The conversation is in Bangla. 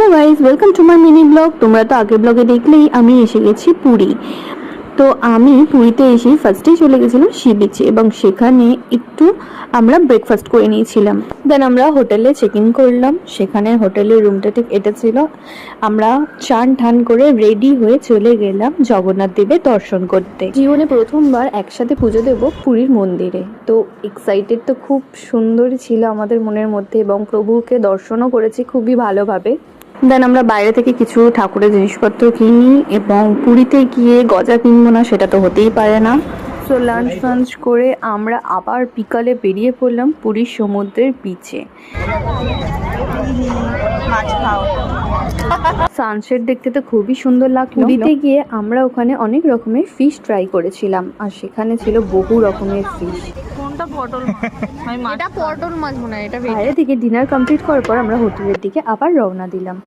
Hello guys, welcome to my mini blog. তোমরা তো আগের ব্লগে দেখলেই আমি এসে গেছি পুরী। তো আমি পুরীতে এসে ফার্স্টেই চলে গেছিলাম সি বিচে, এবং সেখানে একটু আমরা ব্রেকফাস্ট করে নিয়েছিলাম। দেন আমরা হোটেলে চেক ইন করলাম। সেখানে হোটেলের রুমটা ঠিক এটা ছিল। আমরা চান ঠান করে রেডি হয়ে চলে গেলাম জগন্নাথ দেবের দর্শন করতে। জীবনে প্রথমবার একসাথে পুজো দেব পুরীর মন্দিরে, তো এক্সাইটেড তো খুব সুন্দর ছিল আমাদের মনের মধ্যে, এবং প্রভুকে দর্শনও করেছি খুবই ভালোভাবে। দেন আমরা বাইরে থেকে কিছু ঠাকুরের জিনিসপত্র কিনি, এবং পুরীতে গিয়ে গজা কিনবো না সেটা তো হতেই পারে না। সো লাঞ্চ করে আমরা আবার বিকালে বেরিয়ে পড়লাম পুরীর সমুদ্রের বিচে। সানসেট দেখতে তো খুবই সুন্দর লাগলো। পুরীতে গিয়ে আমরা ওখানে অনেক রকমের ফিশ ট্রাই করেছিলাম, আর সেখানে ছিল বহু রকমের ফিশ। এটা পটল মাছ মনে হয়। এটা বাইরে থেকে ডিনার কমপ্লিট করার পর আমরা হোটেলের দিকে আবার রওনা দিলাম।